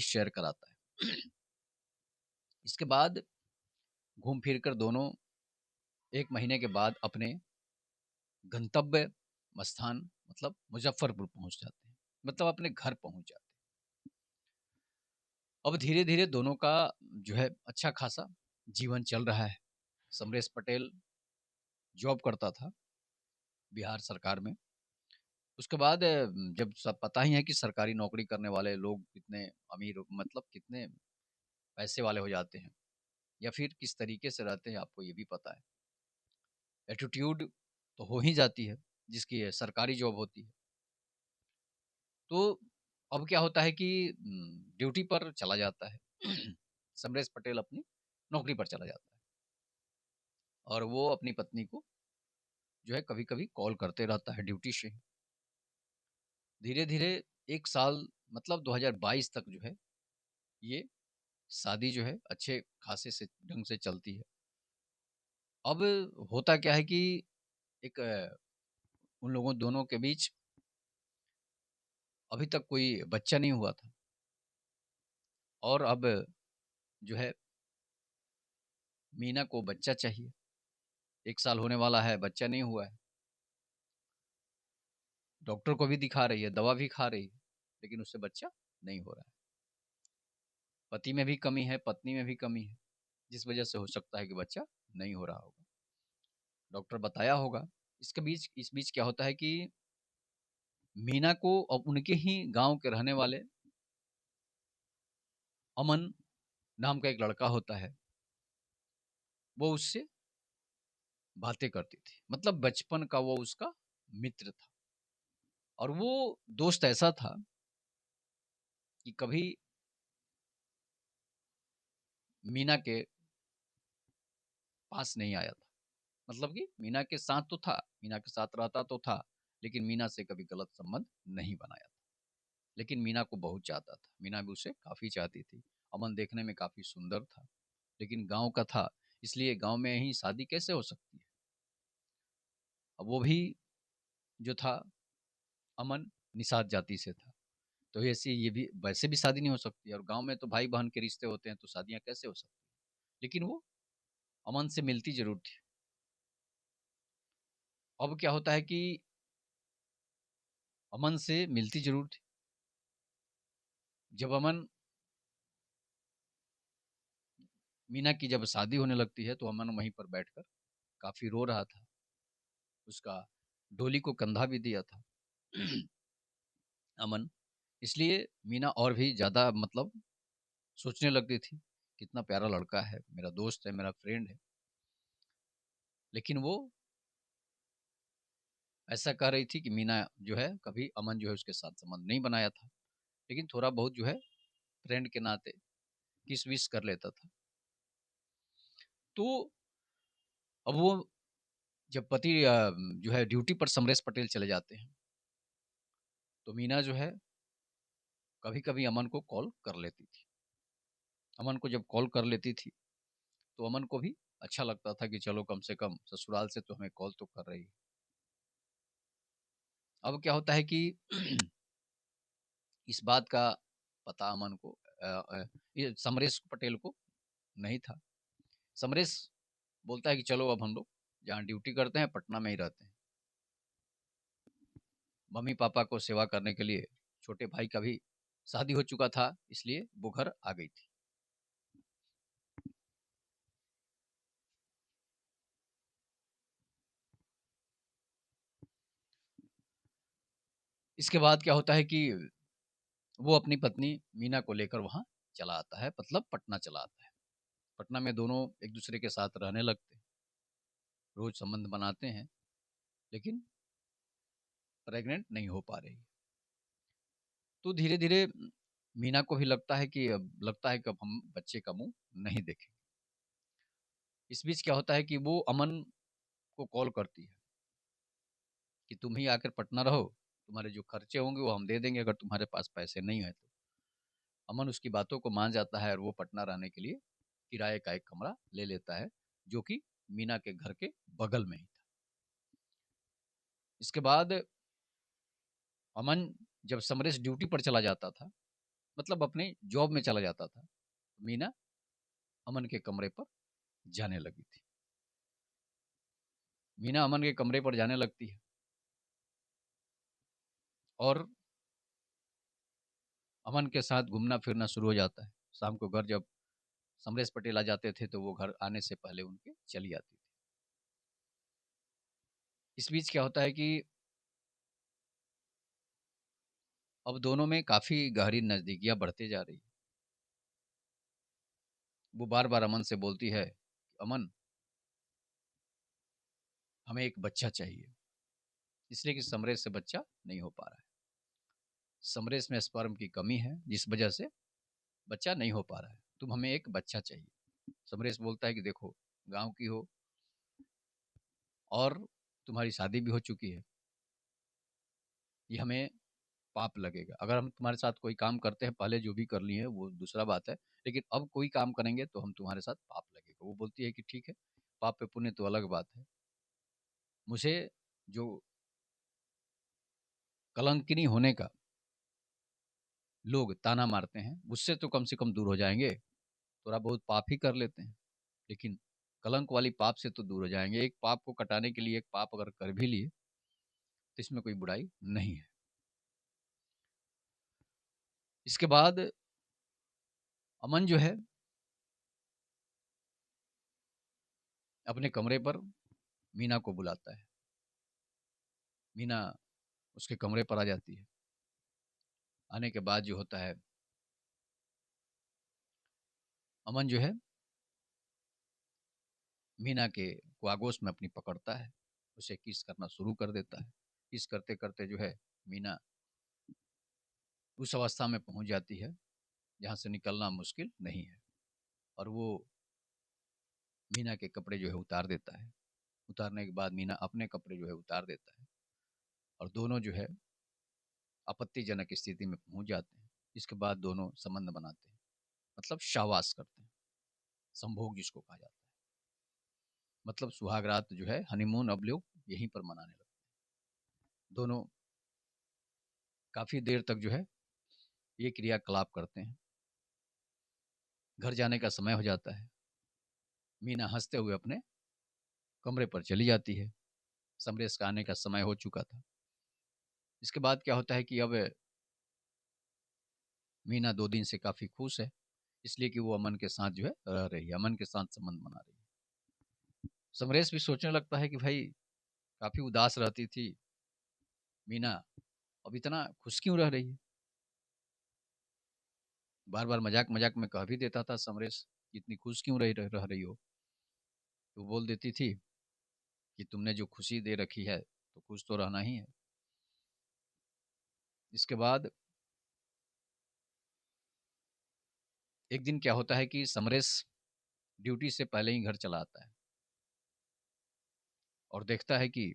Share कराता है। इसके बाद घूम फिर कर दोनों 1 महीने के बाद अपने गंतव्य स्थान मतलब मुज़फ़्फ़रपुर पहुँच जाते हैं, मतलब अपने घर पहुँच जाते हैं। अब धीरे-धीरे दोनों का जो है अच्छा खासा जीवन चल रहा है। समरेश पटेल जॉब करता था बिहार सरकार में। उसके बाद जब सब पता ही है कि सरकारी नौकरी करने वाले लोग कितने अमीर मतलब कितने पैसे वाले हो जाते हैं या फिर किस तरीके से रहते हैं आपको ये भी पता है। एटीट्यूड तो हो ही जाती है जिसकी सरकारी जॉब होती है। तो अब क्या होता है कि ड्यूटी पर चला जाता है। समरेश पटेल अपनी नौकरी पर चला जाता है और वो अपनी पत्नी को जो है कभी-कभी कॉल करते रहता है ड्यूटी से। धीरे-धीरे 1 साल मतलब 2022 तक जो है ये शादी जो है अच्छे खासे से ढंग से चलती है। अब होता क्या है कि एक उन लोगों दोनों के बीच अभी तक कोई बच्चा नहीं हुआ था और अब जो है मीना को बच्चा चाहिए। 1 साल होने वाला है, बच्चा नहीं हुआ है। डॉक्टर को भी दिखा रही है, दवा भी खा रही है, लेकिन उससे बच्चा नहीं हो रहा है। पति में भी कमी है, पत्नी में भी कमी है, जिस वजह से हो सकता है कि बच्चा नहीं हो रहा होगा। डॉक्टर बताया होगा। इस बीच क्या होता है कि मीना को अब उनके ही गाँव के रहने वाले अमन नाम का एक लड़का होता है, वो उससे बातें करती थी। मतलब बचपन का वो उसका मित्र था और वो दोस्त ऐसा था कि कभी मीना के पास नहीं आया था। मतलब कि मीना के साथ तो था, मीना के साथ रहता तो था, लेकिन मीना से कभी गलत संबंध नहीं बनाया था। लेकिन मीना को बहुत चाहता था, मीना भी उसे काफ़ी चाहती थी। अमन देखने में काफ़ी सुंदर था, लेकिन गाँव का था, इसलिए गाँव में ही शादी कैसे हो सकती है? अब वो भी जो था अमन निषाद जाति से था, तो ऐसे ये भी वैसे भी शादी नहीं हो सकती और गाँव में तो भाई-बहन के रिश्ते होते हैं, तो शादियाँ कैसे हो सकती हैं? लेकिन वो अमन से मिलती ज़रूर थी। अब क्या होता है कि अमन से मिलती ज़रूर थी। जब अमन मीना की जब शादी होने लगती है, तो अमन वहीं पर बैठकर काफ़ी रो रहा था। उसका डोली को कंधा भी दिया था अमन। इसलिए मीना और भी ज़्यादा मतलब सोचने लगती थी, कितना प्यारा लड़का है, मेरा दोस्त है, मेरा फ्रेंड है। लेकिन वो ऐसा कह रही थी कि मीना जो है कभी अमन जो है उसके साथ संबंध नहीं बनाया था। लेकिन थोड़ा बहुत जो है फ्रेंड के नाते किस-विस कर लेता था। तो अब वो जब पति जो है ड्यूटी पर समरेश पटेल चले जाते हैं, तो मीना जो है कभी-कभी अमन को कॉल कर लेती थी। अमन को जब कॉल कर लेती थी, तो अमन को भी अच्छा लगता था कि चलो कम से कम ससुराल से तो हमें कॉल तो कर रही है। अब क्या होता है कि इस बात का पता अमन को ये समरेश पटेल को नहीं था। समरेश बोलता है कि चलो अब हम लोग जहाँ ड्यूटी करते हैं पटना में ही रहते हैं। मम्मी-पापा को सेवा करने के लिए छोटे भाई का भी शादी हो चुका था, इसलिए वो घर आ गई थी। इसके बाद क्या होता है कि वो अपनी पत्नी मीना को लेकर वहाँ चला आता है, मतलब पटना चला आता है। पटना में दोनों एक-दूसरे के साथ रहने लगते हैं, रोज़ संबंध बनाते हैं, लेकिन प्रेग्नेंट नहीं हो पा रही। तो धीरे-धीरे मीना को भी लगता है कि अब हम बच्चे का मुँह नहीं देखेंगे। इस बीच क्या होता है कि वो अमन को कॉल करती है कि तुम ही आकर पटना रहो, तुम्हारे जो खर्चे होंगे वो हम दे देंगे अगर तुम्हारे पास पैसे नहीं हैं तो। अमन उसकी बातों को मान जाता है और वो पटना रहने के लिए किराए का एक कमरा ले लेता है, जो कि मीना के घर के बगल में ही था। इसके बाद अमन जब समरेश ड्यूटी पर चला जाता था, मतलब अपने जॉब में चला जाता था। मीना अमन के कमरे पर जाने लगी थी। मीना अमन के कमरे पर जाने लगती है और अमन के साथ घूमना फिरना शुरू हो जाता है। शाम को घर जब समरेश पटेल आ जाते थे तो वो घर आने से पहले उनके चली आती थी। इस बीच क्या होता है कि अब दोनों में काफ़ी गहरी नज़दीकियाँ बढ़ती जा रही है। वो बार-बार अमन से बोलती है, "अमन, हमें एक बच्चा चाहिए।" इसलिए कि समरेश से बच्चा नहीं हो पा रहा है। समरेश में स्पर्म की कमी है, जिस वजह से बच्चा नहीं हो पा रहा है। तुम हमें एक बच्चा चाहिए। समरेश बोलता है कि देखो, गाँव की हो और तुम्हारी शादी भी हो चुकी है। ये हमें पाप लगेगा। अगर हम तुम्हारे साथ कोई काम करते हैं, पहले जो भी कर लिए हैं वो दूसरा बात है, लेकिन अब कोई काम करेंगे तो हम तुम्हारे साथ पाप लगेगा। वो बोलती है कि ठीक है, पाप पे पुण्य तो अलग बात है। मुझे जो कलंकिनी होने का लोग ताना मारते हैं, उससे तो कम से कम दूर हो जाएँगे। थोड़ा बहुत पाप ही कर लेते हैं, लेकिन कलंक वाली पाप से तो दूर हो जाएँगे। एक पाप को कटाने के लिए एक पाप अगर कर भी लिए, तो इसमें कोई बुराई नहीं है। इसके बाद अमन जो है अपने कमरे पर मीना को बुलाता है। मीना उसके कमरे पर आ जाती है। आने के बाद जो होता है, अमन जो है मीना के को आगोश में अपनी पकड़ता है, उसे किस करना शुरू कर देता है। किस करते-करते जो है मीना उस अवस्था में पहुँच जाती है, जहाँ से निकलना मुश्किल नहीं है और वो मीना के कपड़े जो है उतार देता है। उतारने के बाद मीना अपने कपड़े जो है उतार देता है और दोनों जो है आपत्तिजनक स्थिति में पहुँच जाते हैं। इसके बाद दोनों संबंध बनाते हैं, मतलब शावास करते हैं, संभोग जिसको कहा जाता है। मतलब सुहाग रात जो है हनीमून अब लोग यहीं पर मनाने लगते हैं। दोनों काफ़ी देर तक जो है ये क्रियाकलाप करते हैं। घर जाने का समय हो जाता है। मीना हंसते हुए अपने कमरे पर चली जाती है। समरेश का आने का समय हो चुका था। इसके बाद क्या होता है कि अब मीना 2 दिन से काफ़ी खुश है, इसलिए कि वो अमन के साथ जो है रह रही है, अमन के साथ संबंध बना रही है। समरेश भी सोचने लगता है कि भाई काफ़ी उदास रहती थी मीना, अब इतना खुश क्यों रह रही है? बार-बार मज़ाक-मज़ाक में कह भी देता था समरेश, कि इतनी खुश क्यों रह रही हो? तो बोल देती थी कि तुमने जो खुशी दे रखी है, तो खुश तो रहना ही है। इसके बाद एक दिन क्या होता है कि समरेश ड्यूटी से पहले ही घर चला आता है और देखता है कि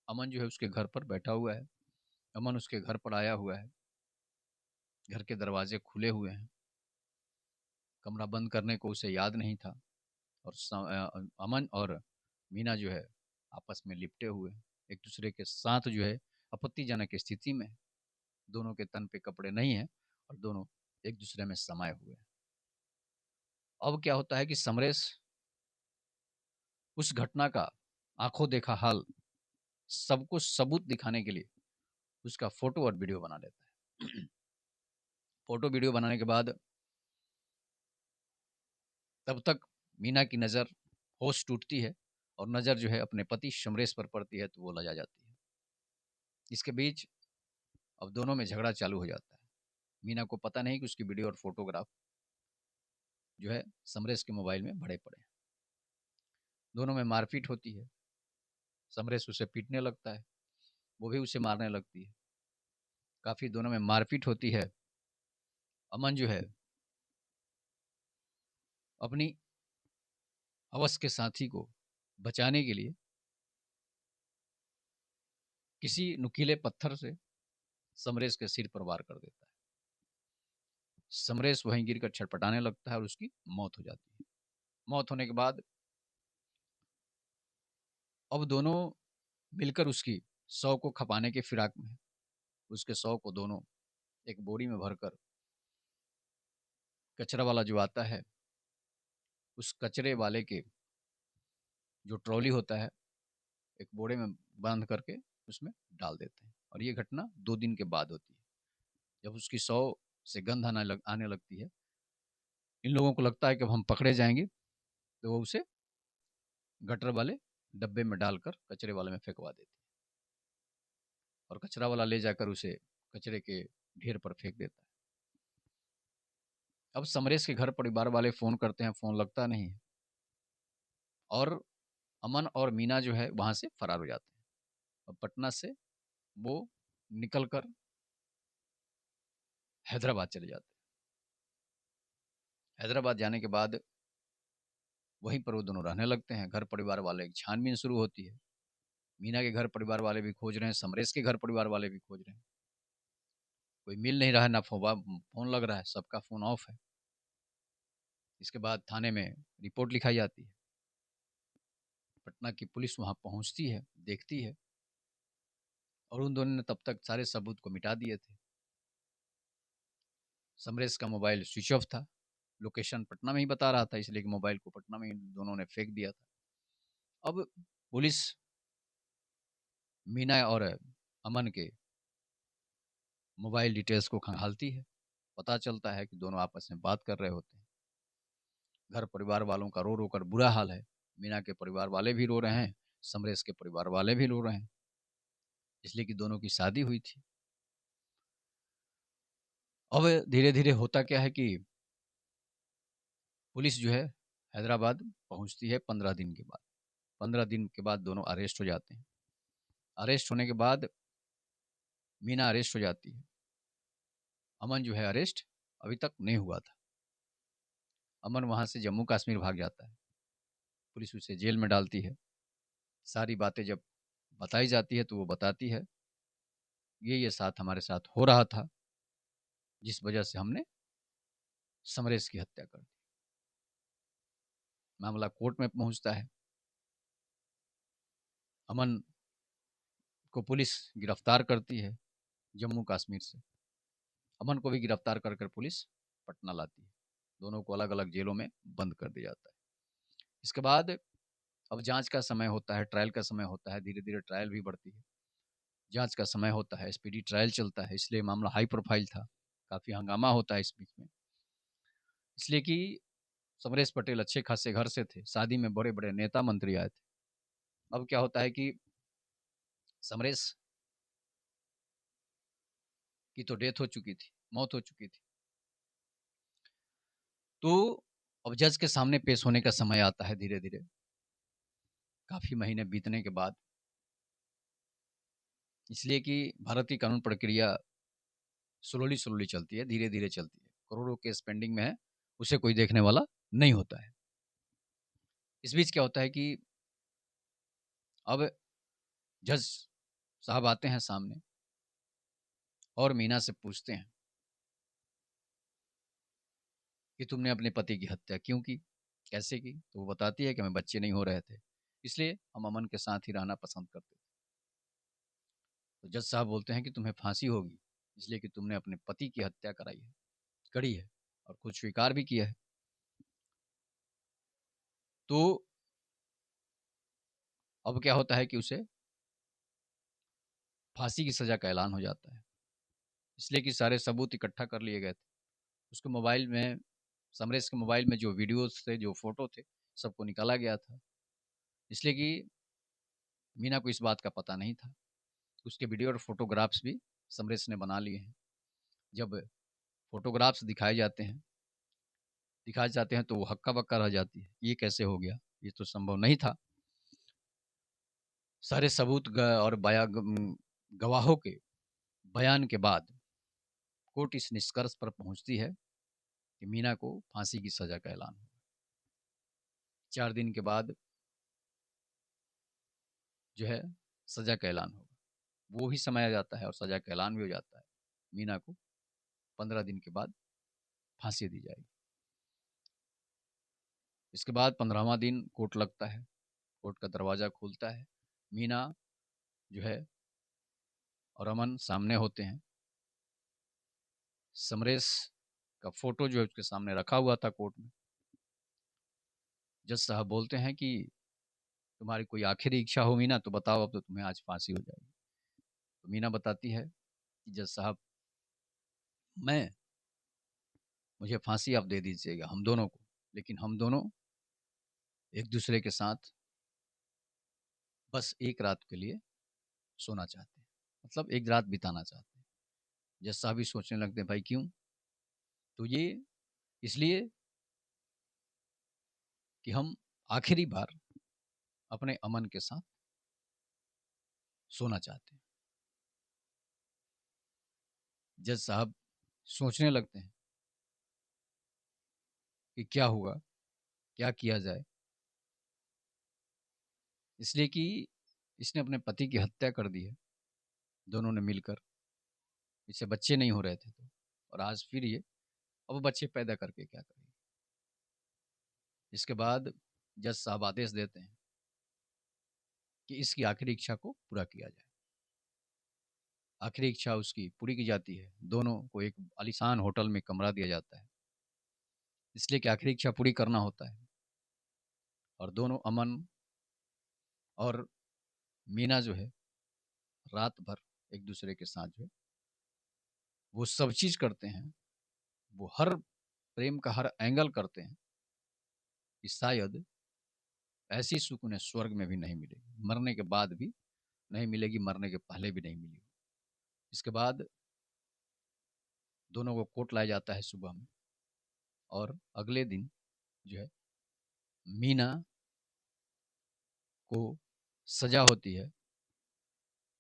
अमन जो है उसके घर पर बैठा हुआ है। अमन उसके घर पर आया हुआ है। घर के दरवाजे खुले हुए हैं। कमरा बंद करने को उसे याद नहीं था और अमन और मीना जो है आपस में लिपटे हुए हैं। एक दूसरे के साथ जो है आपत्तिजनक स्थिति में है। दोनों के तन पे कपड़े नहीं हैं और दोनों एक दूसरे में समाये हुए हैं। अब क्या होता है कि समरेश उस घटना का आंखों देखा हाल सबको सबूत दिखाने के लिए उसका फोटो और वीडियो बना लेता है। फोटो वीडियो बनाने के बाद तब तक मीना की नज़र होश टूटती है और नज़र जो है अपने पति समरेश पर पड़ती है तो वो लजा जाती है। इसके बीच अब दोनों में झगड़ा चालू हो जाता है। मीना को पता नहीं कि उसकी वीडियो और फोटोग्राफ जो है समरेश के मोबाइल में भरे पड़े हैं। दोनों में मारपीट होती है। समरेश उसे पीटने लगता है, वो भी उसे मारने लगती है। काफ़ी दोनों में मारपीट होती है। अमन जो है अपनी हवस के साथी को बचाने के लिए किसी नुकीले पत्थर से समरेश के सिर पर वार कर देता है। समरेश वहीं गिरकर छटपटाने लगता है और उसकी मौत हो जाती है। मौत होने के बाद अब दोनों मिलकर उसकी शव को खपाने के फिराक में हैं। उसके शव को दोनों एक बोरी में भरकर कचरा वाला जो आता है, उस कचरे वाले के जो ट्रॉली होता है, एक बोरे में बांध करके उसमें डाल देते हैं। और ये घटना 2 दिन के बाद होती है। जब उसकी 100 से गंध आने लगती है, इन लोगों को लगता है कि अब हम पकड़े जाएंगे, तो वो उसे गटर वाले डब्बे में डालकर कचरे वाले में फेंकवा देते हैं, और कचरा वाला ले जाकर उसे कचरे के ढेर पर फेंक देता है। अब समरेश के घर परिवार वाले फ़ोन करते हैं, फ़ोन लगता नहीं है, और अमन और मीना जो है वहाँ से फरार हो जाते हैं। अब पटना से वो निकल कर हैदराबाद चले जाते हैं। हैदराबाद जाने के बाद वहीं पर वो दोनों रहने लगते हैं। घर परिवार वाले की छानबीन शुरू होती है। मीना के घर परिवार वाले भी खोज रहे हैं, समरेश के घर परिवार वाले भी खोज रहे हैं। कोई मिल नहीं रहा है, ना फ़ोन लग रहा है, सबका फ़ोन ऑफ है। इसके बाद थाने में रिपोर्ट लिखाई जाती है। पटना की पुलिस वहाँ पहुँचती है, देखती है, और उन दोनों ने तब तक सारे सबूत को मिटा दिए थे। समरेश का मोबाइल स्विच ऑफ था, लोकेशन पटना में ही बता रहा था, इसलिए कि मोबाइल को पटना में ही दोनों ने फेंक दिया था। अब पुलिस मीना और अमन के मोबाइल डिटेल्स को खंगालती है। पता चलता है कि दोनों आपस में बात कर रहे होते हैं। घर परिवार वालों का रो रो कर बुरा हाल है। मीना के परिवार वाले भी रो रहे हैं, समरेश के परिवार वाले भी रो रहे हैं, इसलिए कि दोनों की शादी हुई थी। अब धीरे धीरे होता क्या है कि पुलिस जो है हैदराबाद पहुंचती है 15 दिन के बाद। 15 दिन के बाद दोनों अरेस्ट हो जाते हैं। अरेस्ट होने के बाद मीना अरेस्ट हो जाती है। अमन जो है अरेस्ट अभी तक नहीं हुआ था। अमन वहाँ से जम्मू कश्मीर भाग जाता है। पुलिस उसे जेल में डालती है। सारी बातें जब बताई जाती है तो वो बताती है, ये साथ हमारे साथ हो रहा था, जिस वजह से हमने समरेश की हत्या कर दी। मामला कोर्ट में पहुंचता है। अमन को पुलिस गिरफ्तार करती है जम्मू कश्मीर से। अमन को भी गिरफ्तार कर कर पुलिस पटना लाती है। दोनों को अलग अलग जेलों में बंद कर दिया जाता है। इसके बाद अब जांच का समय होता है, ट्रायल का समय होता है। धीरे धीरे ट्रायल भी बढ़ती है, जांच का समय होता है, स्पीडी ट्रायल चलता है, इसलिए मामला हाई प्रोफाइल था। काफ़ी हंगामा होता है इस बीच में, इसलिए कि समरेश पटेल अच्छे खासे घर से थे, शादी में बड़े बड़े नेता मंत्री आए थे। अब क्या होता है कि समरेश की तो डेथ हो चुकी थी, मौत हो चुकी थी। तो अब जज के सामने पेश होने का समय आता है। धीरे धीरे काफ़ी महीने बीतने के बाद, इसलिए कि भारतीय कानून प्रक्रिया स्लोली स्लोली चलती है, धीरे धीरे चलती है। करोड़ों केस पेंडिंग में है, उसे कोई देखने वाला नहीं होता है। इस बीच क्या होता है कि अब जज साहब आते हैं सामने और मीना से पूछते हैं कि तुमने अपने पति की हत्या क्यों की, कैसे की। तो वो बताती है कि हमें बच्चे नहीं हो रहे थे, इसलिए हम अमन के साथ ही रहना पसंद करते थे। तो जज साहब बोलते हैं कि तुम्हें फांसी होगी, इसलिए कि तुमने अपने पति की हत्या करी है, और खुद स्वीकार भी किया है। तो अब क्या होता है कि उसे फांसी की सज़ा का ऐलान हो जाता है, इसलिए कि सारे सबूत इकट्ठा कर लिए गए थे। उसके मोबाइल में, समरेश के मोबाइल में जो वीडियोस थे, जो फोटो थे, सबको निकाला गया था, इसलिए कि मीना को इस बात का पता नहीं था। उसके वीडियो और फोटोग्राफ्स भी समरेश ने बना लिए हैं। जब फोटोग्राफ्स दिखाए जाते हैं तो वो हक्का बक्का रह जाती है, ये कैसे हो गया, ये तो संभव नहीं था। सारे सबूत और गवाहों के बयान के बाद कोर्ट इस निष्कर्ष पर पहुंचती है कि मीना को फांसी की सजा का ऐलान हो। 4 दिन के बाद जो है सजा का ऐलान होगा, वो ही समय आ जाता है और सजा का ऐलान भी हो जाता है। मीना को 15 दिन के बाद फांसी दी जाएगी। इसके बाद 15वां दिन कोर्ट लगता है, कोर्ट का दरवाज़ा खुलता है। मीना जो है और अमन सामने होते हैं। समरेश का फ़ोटो जो है उसके सामने रखा हुआ था कोर्ट में। जज साहब बोलते हैं कि तुम्हारी कोई आखिरी इच्छा हो मीना, तो बताओ, अब तो तुम्हें आज फांसी हो जाएगी। तो मीना बताती है कि जज साहब, मैं मुझे फांसी आप दे दीजिएगा हम दोनों को, लेकिन हम दोनों एक दूसरे के साथ बस एक रात के लिए सोना चाहते हैं, मतलब एक रात बिताना चाहते हैं। जज साहब भी सोचने लगते हैं, भाई क्यों? तो ये इसलिए कि हम आखिरी बार अपने अमन के साथ सोना चाहते हैं। जज साहब सोचने लगते हैं कि क्या हुआ, क्या किया जाए, इसलिए कि इसने अपने पति की हत्या कर दी है दोनों ने मिलकर। इससे बच्चे नहीं हो रहे थे तो, और आज फिर ये अब बच्चे पैदा करके क्या करेंगे। इसके बाद जज साहब आदेश देते हैं कि इसकी आखिरी इच्छा को पूरा किया जाए। आखिरी इच्छा उसकी पूरी की जाती है, दोनों को एक आलीशान होटल में कमरा दिया जाता है, इसलिए कि आखिरी इच्छा पूरी करना होता है। और दोनों अमन और मीना जो है रात भर एक दूसरे के साथ जो है वो सब चीज़ करते हैं, वो हर प्रेम का हर एंगल करते हैं कि शायद ऐसी सुख उन्हें स्वर्ग में भी नहीं मिलेगी, मरने के बाद भी नहीं मिलेगी, मरने के पहले भी नहीं मिली। इसके बाद दोनों को कोर्ट लाया जाता है सुबह में, और अगले दिन जो है मीना को सजा होती है,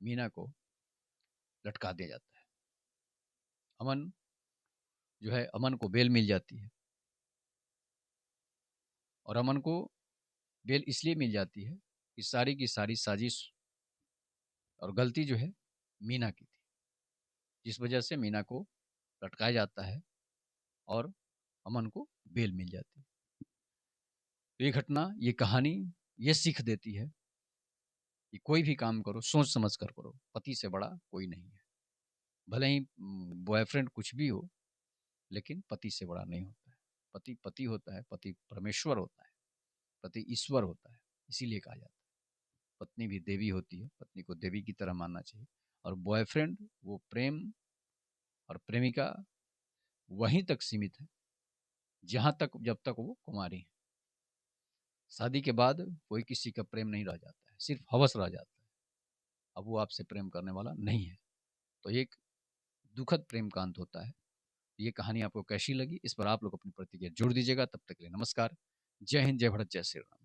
मीना को लटका दिया जाता है। अमन जो है, अमन को बेल मिल जाती है, और अमन को बेल इसलिए मिल जाती है कि सारी की सारी साजिश और गलती जो है मीना की थी, जिस वजह से मीना को लटकाया जाता है और अमन को बेल मिल जाती है। तो ये घटना, ये कहानी ये सीख देती है कि कोई भी काम करो सोच समझ कर करो, पति से बड़ा कोई नहीं है। भले ही बॉयफ्रेंड कुछ भी हो, लेकिन पति से बड़ा नहीं होता है। पति पति होता है, पति परमेश्वर होता है, पति ईश्वर होता है। इसीलिए कहा जाता है पत्नी भी देवी होती है, पत्नी को देवी की तरह मानना चाहिए। और बॉयफ्रेंड वो प्रेम और प्रेमिका वहीं तक सीमित है जहाँ तक जब तक वो कुमारी है। शादी के बाद कोई किसी का प्रेम नहीं रह जाता है, सिर्फ हवस रह जाता है। अब वो आपसे प्रेम करने वाला नहीं है। तो एक दुखद प्रेम का अंत होता है। ये कहानी आपको कैसी लगी, इस पर आप लोग अपनी प्रतिक्रिया जोड़ दीजिएगा। तब तक के लिए नमस्कार। जय हिंद, जय भारत, जय श्री राम।